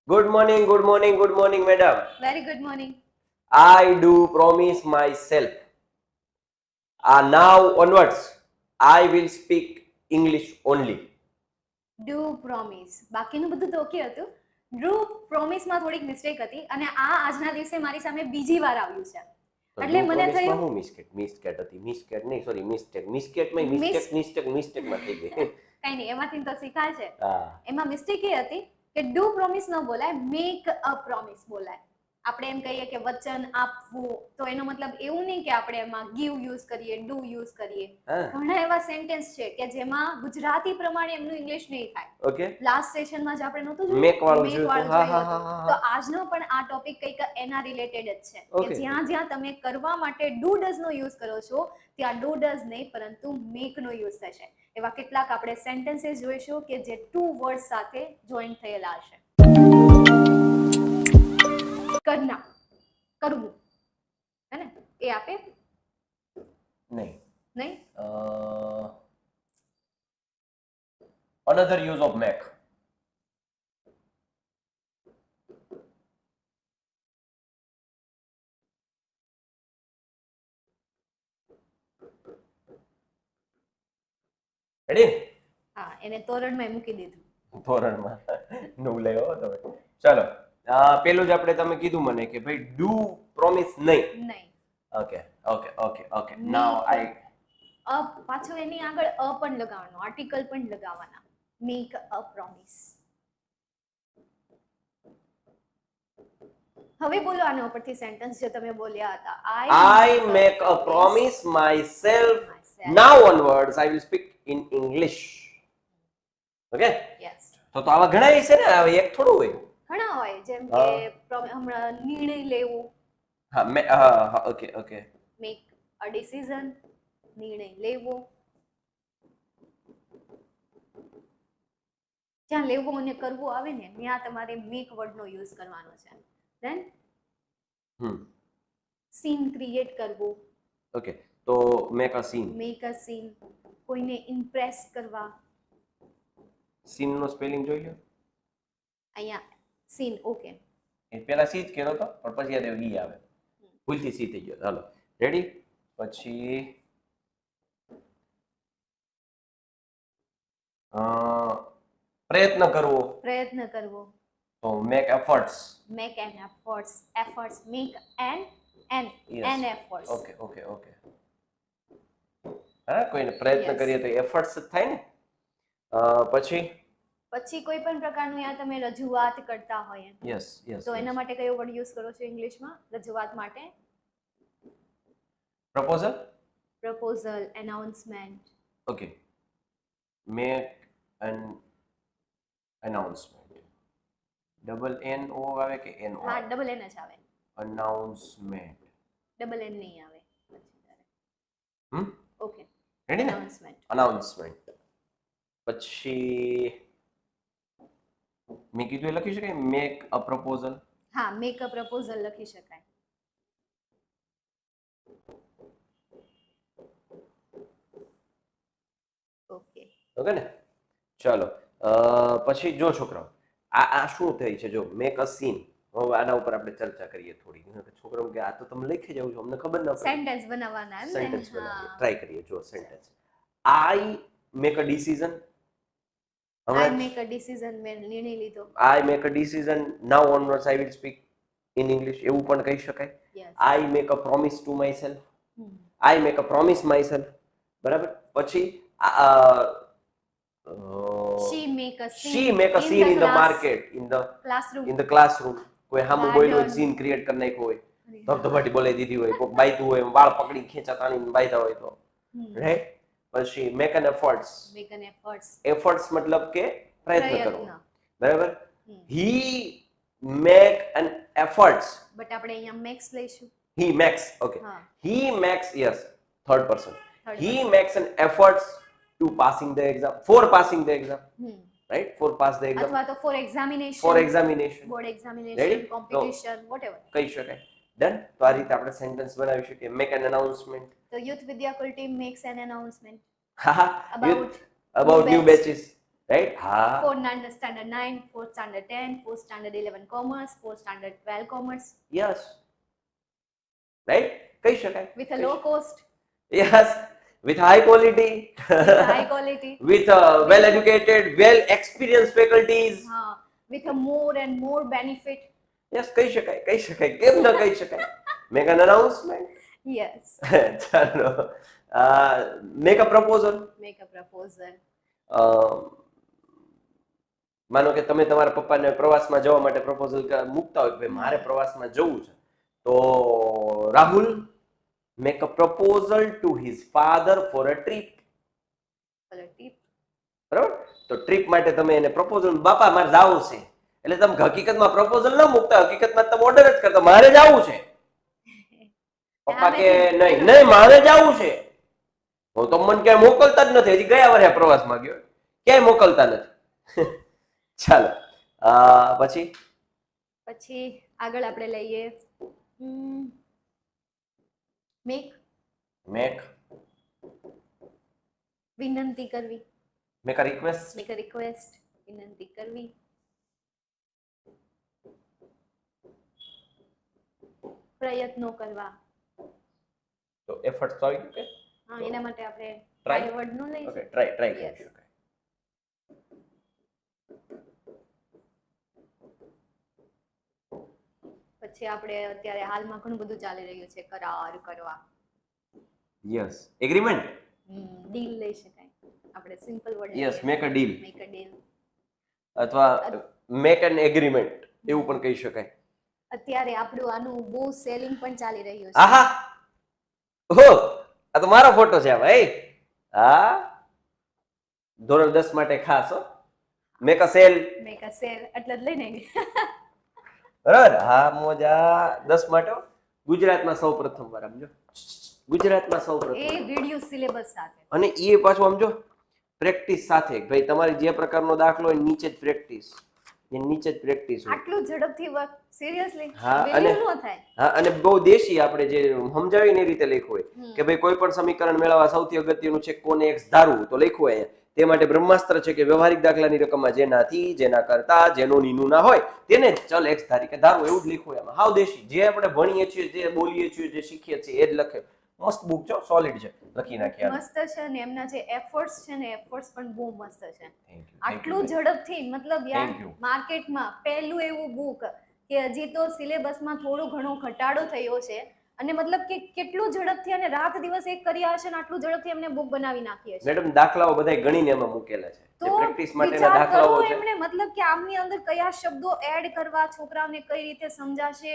Good morning, good morning, good morning, madam. Very good morning. I do promise myself. Now onwards, I will speak English only. Do promise. બાકીનું બધું તો okay હતું. Do પ્રોમિસમાં થોડીક mistake હતી અને આ આજના દિવસે મારી સામે બીજી વાર આવ્યું છે. તો એટલે do મને promise માં થયું હું મિસ્ટેક હતી. મિસ્ટેક નહીં, સોરી, મિસ્ટેકમાં મિસ્ટેકમાં થઈ ગઈ. કઈ નહીં, એમાંથી તો શીખાય છે. હા. એમાં મિસ્ટેક એ હતી કે ડુ પ્રોમિસ ન બોલાય, મેક અ પ્રોમિસ બોલાય. આપણે એમ કહીએ કે વચન આપવું, તો એનો મતલબ એવું નહીં કે આપણે એમાં ગીવ યુઝ કરીએ, ડુ યુઝ કરીએ. હા. ઘણા એવા સેન્ટેન્સ છે કે જેમાં ગુજરાતી પ્રમાણે એમનું ઇંગ્લિશ નહીં થાય. ઓકે. લાસ્ટ સેશનમાં જ આપણે નહોતું જોયું, Make વાળું make જોયું વાળું હતું. હા, જોયું હા, હતું. હા, હા, તો હા. આજનો પણ આ ટોપિક કંઈક એના રિલેટેડ જ છે કે Okay. જ્યાં જ્યાં તમે કરવા માટે ડુ ડઝ નો યુઝ કરો છો ત્યાં ડુ ડઝ નહીં પરંતુ મેક નો યુઝ થશે. એવા કેટલાક આપણે સેન્ટેન્સીસ જોઈશું કે જે ટુ વર્ડ સાથે જોઈન થયેલા હશે. કરના, કરવું, હે ને? એ આપે નહીં. નહીં. Another use of make. Ready? હા, એને તોરણમાં મૂકી દીધું. ધોરણમાં નવું લેવો તમે. ચાલો, પેલું જ આપણે તમે કીધું મને કે ભાઈ ડુ પ્રોમિસ નહીં. નહીં. Okay okay okay okay now I uh પાછું એની આગળ અ પણ લગાવવાનો, આર્ટિકલ પણ લગાવવાના. Make a promise. હવે બોલો આના ઉપરથી સેન્ટેન્સ જે તમે બોલ્યા હતા. I make a promise myself. Now onwards I will speak in English. Okay. Yes. તો આવા ઘણા છે ને, હવે એક થોડું હોય. ઘણા હોય, જેમ કે હમણાં નિર્ણય લેવું. હા okay okay. Make a decision, નિર્ણય લેવો. જ્યાં લેવું અને કરવું આવે ને ત્યાં તમારે મેક વર્ડનો યુઝ કરવાનો છે. ધેન સીન ક્રિએટ કરવું. ઓકે, તો make a scene. Make a scene, કોઈને ઇમ્પ્રેસ કરવા. સીન નો સ્પેલિંગ જોઈ લો. અહીંયા સીન, ઓકે. એ પેલા સી જ કર્યો તો પણ પછી યાદ ઈ આવે, ભૂલથી સી થઈ ગયો. ચાલો રેડી. પછી પ્રયત્ન કરવો. પ્રયત્ન કરવો. તો make efforts. Make an efforts. Efforts, make an efforts. Okay okay okay. હા, કોઈને પ્રયત્ન કરીએ તો એફર્ટ્સ જ થાય ને. પછી કોઈ પણ પ્રકારનું યા તમે રજૂઆત કરતા હોય યસ યસ, તો એના માટે કયો વર્ડ યુઝ કરો છો ઇંગ્લિશમાં રજૂઆત માટે? Proposal. Proposal, announcement. Okay, make an announcement. Double N O આવે કે એન ઓ? હા, ડબલ એન જ આવે. અનાઉન્સમેન્ટ. ડબલ એન નહીં આવે. ઓકે, રેડી ને? અનાઉન્સમેન્ટ. અનાઉન્સમેન્ટ. પછી મેં કીધું એ લખી શકાય, મેક અ પ્રપોઝલ. હા, મેક અ પ્રપોઝલ લખી શકાય. ઓકે ઓકે ને. ચાલો, પછી જો છોકરાઓ આ શું થઈ છે, જો મેક અ સીન. હવે આના ઉપર આપણે ચર્ચા કરીએ થોડી. છોકરાઓ કે આ તો તમે લખી જાવ છો, અમને ખબર ન પડે. સેન્ટેન્સ બનાવવાના એમ ને? સેન્ટેન્સ બનાવીએ, ટ્રાય કરીએ. જો sentence, I make a decision. I make a decision, મેં નિર્ણય લીધો. I make a decision, now onwards I will speak in English, એવું પણ કહી શકાય. I make a promise to my self. I make a promise my self. બરાબર. પછી she make a scene in the market, in the classroom. કોઈ સામું બોલ્યો હોય, સીન ક્રિએટ કરી નાખ્યો હોય, ધબધબાટી બોલાવી દીધી હોય, કોઈ બાયતું હોય, વાળ પકડી ખેંચા તાણીને બાયતા હોય તો, રાઈટ. પછી મેક એન એફર્ટ્સ. એફર્ટ્સ મતલબ કે પ્રયત્ન કરવો. બરાબર. He make an efforts. But આપણે અહીંયા મેક્સ લઈશું. He makes, okay. He makes, yes, third person. He makes an efforts to passing the exam, for passing the exam, right? For pass the exam, અથવા તો for examination, board examination, ready? competition, whatever કહી શકાય. Done. તો આ રીતે આપણે sentence બનાવી શકીએ. Make an announcement. તો youth Vidyakul team makes an announcement about new batches. Right? હા, 4th standard 9, 4th standard 10, 4th standard 11 commerce, 4th standard 12 commerce yes, right, કહી શકાય. with a low cost, yes, with high quality, with high quality, with well educated, well experienced faculties. with a more and more benefit. Yes, કહી શકાય, કેમ ન કહી શકાય? Make an announcement. Yes. ચાલો, make a proposal. Make a proposal. માનો કે તમે તમારા પપ્પાને પ્રવાસમાં જવા માટે પ્રપોઝલ મૂકતા હોય કે ભાઈ મારે પ્રવાસમાં જવું છે, તો Rahul make a proposal to his father for a trip. Color tip. બરાબર? તો ટ્રીપ માટે તમે એને પ્રપોઝલ, બાપા મારે જવું છે, એટલે તમે હકીકતમાં પ્રપોઝલ ન મૂકતા, હકીકતમાં તમે ઓર્ડર જ કરતા, મારે જવું છે. પપ્પા કે નહીં નહીં મારે જવું છે, હું તો મને ક્યાંય મોકલતા જ નથી, હજી ગયા વર્ષે પ્રવાસમાં ગયો, ક્યાંય મોકલતા નથી. ચાલો, પછી આગળ આપણે લઈએ મેક વિનંતી કરવી, make a request. Make a request, વિનંતી કરવી. પ્રયત્નો કરવા, તો એફર્ટ્સ તો આવી ગયું કે? હા, એના માટે આપણે Try. ટ્રાય વર્ડ નો લઈ ઓકે, ટ્રાય કરી Yes. શકાય. પછી આપણે અત્યારે હાલમાં ઘણું બધું ચાલી રહ્યું છે કરાર કરવા, યસ, એગ્રીમેન્ટ. ડીલ લઈ શકાય, આપણે simple word yes, make a deal make a deal. અથવા મેક એન એગ્રીમેન્ટ એવું પણ કહી શકાય. અત્યારે આપણું આનું બહુ સેલિંગ પણ ચાલી રહ્યું છે. આહા, ઓહો, આ તો મારો ફોટો છે ભાઈ. હા, ધોરણ 10 માટે ખાસ હો, make a cell. Make a cell એટલે જ લઈને બરાબર? હા, મોજા 10 માટે હો. ગુજરાતમાં સૌપ્રથમ વાર સમજો, ગુજરાતમાં એ સૌપ્રથમ, વિડિયો સિલેબસ સાથે. અને એ પાછું સમજો પ્રેક્ટિસ સાથે. ભાઈ તમારી જે પ્રકારનો દાખલો હોય નીચે જ પ્રેક્ટિસ, નીચે જ પ્રેક્ટિસ હોય. આટલું ઝડપથી વર્ક સિરિયસલી હા, વેલ્યુ ન થાય. હા, અને બહુ દેશી આપણે જે સમજાવીને એ રીતે લખ્યું હોય કે ભાઈ કોઈ પણ સમીકરણ મેળવવા સૌથી અગત્યનું છે કોને એક્સ ધારવું, તો લખ્યું હોય તે માટે બ્રહ્માસ્ત્ર છે કે વ્યવહારિક દાખલાની રકમમાં જેનાથી, જેના કરતા, જેનો નીનું ના હોય તેને જ ચલ એક્સ ધારીકે ધારવું, એવું જ લખ્યું એમાં. હાવ દેશી, જે આપણે ભણીએ છીએ, જે બોલીએ છીએ, જે શીખીએ છીએ એ જ લખે. મસ્ત બુક છે, સોલિડ છે, લખી નાખ્યા. મસ્ત છે ને એમના જે એફર્ટ્સ છે ને એફર્ટ્સ પણ બહુ મસ્ત છે. Thank you, આટલું ઝડપથી મતલબ યાર Thank you. માર્કેટમાં પહેલું એવું બુક કે હજી તો સિલેબસમાં થોડો ઘણો ઘટાડો થયો છે, અને મતલબ કે કેટલું ઝડપથી અને રાત દિવસ એક કર્યા હશે ને આટલું ઝડપથી એમને બુક બનાવી નાખી હશે. મેડમ દાખલાઓ બધાય ગણીને એમાં મૂકેલા છે, જે તો પ્રેક્ટિસ માટેના વિચાર દાખલાઓ કરો છે. એમણે મતલબ કે આમની અંદર કયા શબ્દો એડ કરવા, છોકરાઓને કઈ રીતે સમજાશે,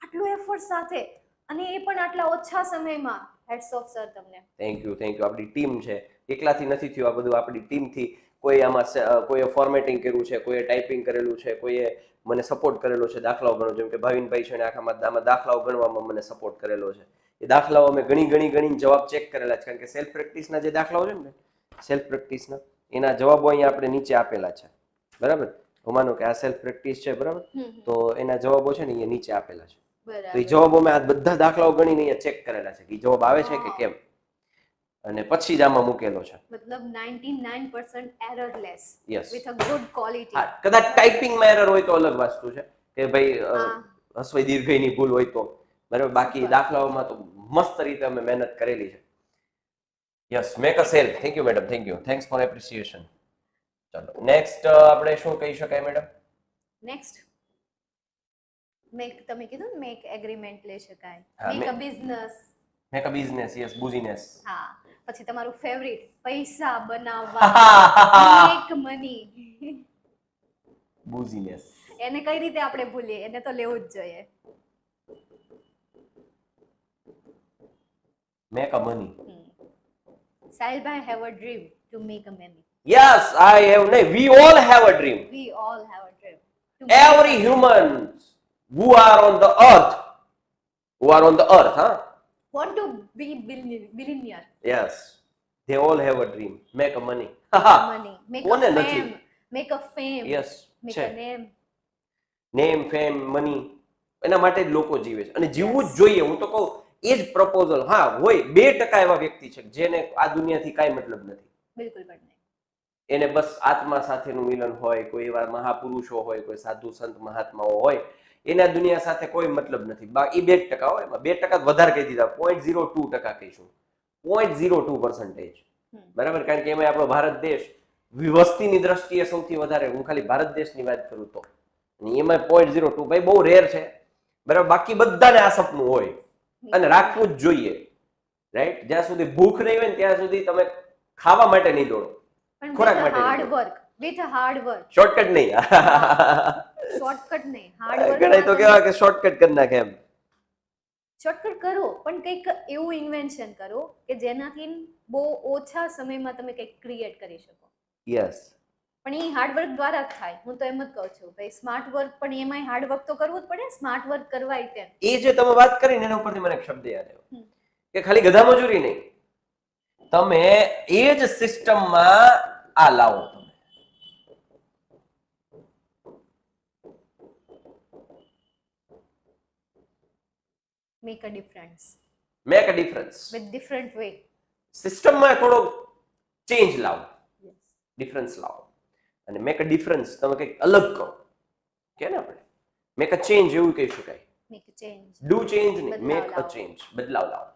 આટલું એફર્ટ સાથે, અને એ પણ આટલા ઓછા સમયમાં. હેડ્સ ઓફ સર તમને. Thank you. આપણી ટીમ છે, એકલાથી નથી થયું આ બધું, આપણી ટીમથી. કોઈ આમાં કોઈએ ફોર્મેટિંગ કર્યું છે, કોઈએ ટાઈપિંગ કરેલું છે, કોઈએ મને સપોર્ટ કરેલો છે દાખલાઓ ગણો, જેમ કે ભાવિનભાઈ છે ને આમાં દાખલાઓ ગણવામાં મને સપોર્ટ કરેલો છે. એ દાખલાઓ અમે ગણી જવાબ ચેક કરેલા છે, કારણ કે સેલ્ફ પ્રેક્ટિસના જે દાખલાઓ છે ને, સેલ્ફ પ્રેક્ટિસના એના જવાબો અહીંયા આપણે નીચે આપેલા છે, બરાબર? હું માનું કે આ સેલ્ફ પ્રેક્ટિસ છે, બરાબર? તો એના જવાબો છે ને અહીંયા નીચે આપેલા છે. તો એ જવાબો મેં આ બધા દાખલાઓ ગણીને અહીંયા ચેક કરેલા છે કે જવાબ આવે છે કે કેમ, અને પછી જ આમાં મૂકેલો છે. મતલબ 99% errorless yes, with a good quality. હા, કદાચ ટાઈપિંગમાં એરર હોય તો અલગ વસ્તુ છે કે ભાઈ હસ્વ દીર્ઘઈની ભૂલ હોય તો, બરાબર? બાકી દાખલાઓમાં તો મસ્ત રીતે અમે મહેનત કરેલી છે. Yes, make a cell. Thank you madam, thank you, thanks for appreciation. ચાલો, નેક્સ્ટ આપણે શું કહી શકાય મેડમ? નેક્સ્ટ મેક, તમે કીધું ને મેક એગ્રીમેન્ટ લઈ શકાય, હા, make a business. Make a business. Yes, business. હા, પછી તમારું ફેવરિટ પૈસા બનાવવા, મેક મની. બુઝીનેસ. એને કઈ રીતે આપણે ભૂલીએ, એને તો લેવું જ જોઈએ. Make a money. સાહિલભાઈ have a dream to make a money. Yes, I have. No, we all have a dream. We all have a dream. to make Every human who are on the earth, huh? Want to be billionaire. Yes, they all have a dream. Make a money. Money. Make કોને a નથી? fame. Make a fame. Yes, Make છે. a name. Name, fame, money, એના માટે જ લોકો જીવે છે, અને જીવવું જ જોઈએ. હું તો કહું એ જ પ્રપોઝલ. હા, હોય 2% એવા વ્યક્તિ છે જેને આ દુનિયાથી કાંઈ મતલબ નથી. બિલકુલ પણ નહીં. એને બસ આત્મા સાથેનું મિલન હોય, કોઈ એવા મહાપુરુષો હોય, કોઈ સાધુ સંત મહાત્માઓ હોય, એના દુનિયા સાથે કોઈ મતલબ નથી. બાકી 2% હોય, એમાં 2% વધારે કહી દીધા, 0.02% કહીશું, 0.02%. બરાબર, કારણ કે એમાં આપણો ભારત દેશ વસ્તીની દ્રષ્ટિએ સૌથી વધારે, હું ખાલી ભારત દેશની વાત કરું તો એમાં 0.02, ભાઈ બહુ રેર છે. બરાબર, બાકી બધાને આ સપનું હોય અને રાખવું જ જોઈએ, રાઈટ? જ્યાં સુધી ભૂખ નહીં હોય ને ત્યાં સુધી તમે ખાવા માટે નહીં દોડો, ખોરાક માટે hard work, with hard work, shortcut નહીં. શોર્ટકટ નહીં, હાર્ડ વર્ક. ઘણા તો કેવા કે શોર્ટકટ કરી નાખે એમ. શોર્ટકટ કરો, પણ કંઈક એવું ઇન્વેન્શન કરો કે જેનાથી બહુ ઓછા સમયમાં તમે કંઈક ક્રિએટ કરી શકો. યસ. પણ એ હાર્ડ વર્ક દ્વારા જ થાય. હું તો એમ જ કહું છું ભાઈ, સ્માર્ટ વર્ક પણ એમાંય હાર્ડ વર્ક તો કરવું જ પડે. સ્માર્ટ વર્ક કરવાય તેમ એ જે તમે વાત કરીને એના ઉપરથી મને એક શબ્દ યાદ આવ્યો કે ખાલી ગધા મજૂરી નહીં, તમે એ જ સિસ્ટમમાં આ લાવો. તમે make a difference, make a difference with different way. સિસ્ટમમાં થોડો ચેન્જ લાવો, ડિફરન્સ લાવો અને મેક અ ડિફરન્સ, તમે કંઈક અલગ કરો કે ને આપણે મેક અ ચેન્જ એવું કહી શકાય. Make a change, do change નહીં, મેક અ ચેન્જ, બદલાવ લાવો.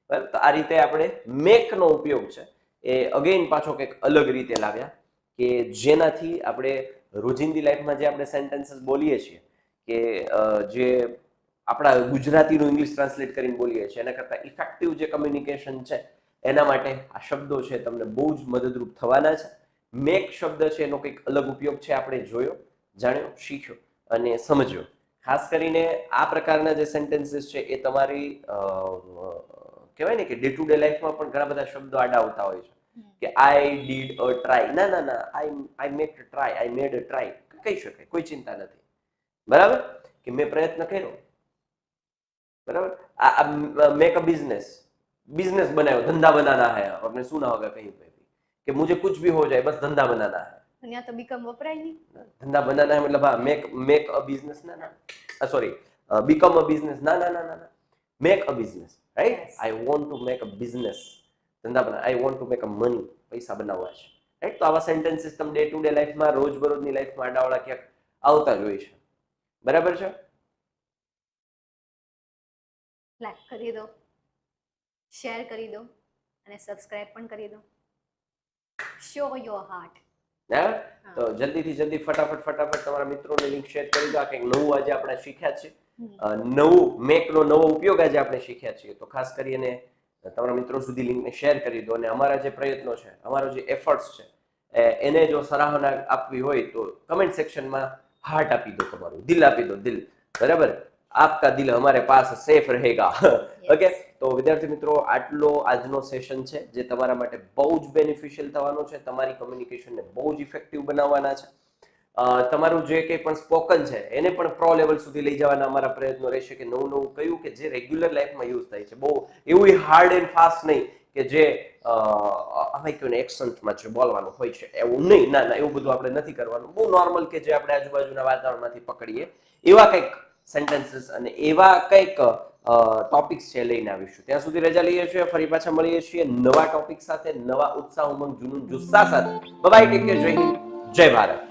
બરાબર, તો આ રીતે આપણે મેક નો ઉપયોગ છે એ અગેન પાછો કંઈક અલગ રીતે લાવ્યા કે જેનાથી આપણે રોજિંદી લાઈફમાં જે આપણે સેન્ટેન્સીસ બોલીએ છીએ કે જે આપણા ગુજરાતીનું ઇંગ્લિશ ટ્રાન્સલેટ કરીને બોલીએ છીએ એના કરતાં ઇફેક્ટિવ જે કમ્યુનિકેશન છે એના માટે આ શબ્દો છે તમને બહુ જ મદદરૂપ થવાના છે. મેક શબ્દ છે એનો કંઈક અલગ ઉપયોગ છે, આપણે જોયો, જાણ્યો, શીખ્યો અને સમજ્યો. ખાસ કરીને આ પ્રકારના જે સેન્ટેન્સીસ છે એ તમારી કહેવાય ને કે ડે ટુ ડે લાઈફમાં પણ ઘણા બધા શબ્દો આડા આવતા હોય છે કે આઈ ડીડ અ ટ્રાય. ના ના ના, I make a try, I made a try કહી શકાય, કોઈ ચિંતા નથી. બરાબર, કે મેં પ્રયત્ન કર્યો. बराबर, मेक अ बिजनेस, बिजनेस बनाओ, धंधा बनाना है. आपने सुना होगा कहीं पे भी कि मुझे कुछ भी हो जाए बस धंधा बनाना है. यहाँ तो बिकम वपराय नहीं. धंधा बनाना है मतलब हाँ, मेक अ बिजनेस ना ना, सॉरी, बिकम अ बिजनेस ना ना ना ना, make a business, right? I want to make a business, धंधा बना, I want to make a money, પૈસા બનાવવા છે, રાઈટ? તો આવા સેન્ટેન્સીસ તમે ડે ટુ ડે લાઈફમાં, રોજબરોજની લાઈફમાં આડાવાળા ક્યાંક આવતા જ હોય છે. બરાબર છે? લાઈક કરી દો, શેર કરી દો અને સબસ્ક્રાઇબ પણ કરી દો. Show your heart. બરાબર, તો જલ્દીથી જલ્દી ફટાફટ તમારા મિત્રોને લિંક શેર કરી દો. આ કંઈક નવું આજે આપણે શીખ્યા છે, નવું મેકનો નવો ઉપયોગ આજે આપણે શીખ્યા છીએ. તો ખાસ કરીને તમારા મિત્રો સુધી લિંકને શેર કરી દો અને અમારા જે પ્રયત્નો છે, અમારો જે એફર્ટ્સ છે એને જો સરાહના આપવી હોય તો કમેન્ટ સેક્શનમાં હાર્ટ આપી દો, તમારું દિલ આપી દો, દિલ. બરાબર, આપકા દિલ હમારે પાસ સેફ રહેગા. ઓકે, તો વિદ્યાર્થી મિત્રો આટલો આજનો સેશન છે જે તમારા માટે બહુ જ બેનિફિશિયલ થવાનો છે. તમારી કમ્યુનિકેશનને બહુ જ ઇફેક્ટિવ બનાવવાના છે. તમારું જે કંઈ પણ સ્પોકન છે એને પણ પ્રો લેવલ સુધી લઈ જવાના અમારા પ્રયત્નો રહેશે કે નવું નવું કયું કે જે રેગ્યુલર લાઈફમાં યુઝ થાય છે. બહુ એવું હાર્ડ એન્ડ ફાસ્ટ નહીં કે જે અમે કહ્યું ને એક્સન્ટમાં જે બોલવાનું હોય છે એવું નહીં. ના ના, એવું બધું આપણે નથી કરવાનું. બહુ નોર્મલ કે જે આપણે આજુબાજુના વાતાવરણમાંથી પકડીએ એવા કંઈક સેન્ટેન્સીસ અને એવા કંઈક ટોપિક્સ છે લઈને આવીશું. ત્યાં સુધી રજા લઈએ છીએ, ફરી પાછા મળીએ છીએ નવા ટોપિક સાથે, નવા ઉત્સાહ, ઉમંગ, જુનૂન, જુસ્સા સાથે. બાય, ટેક કેર, જય હિન્દ, જય ભારત.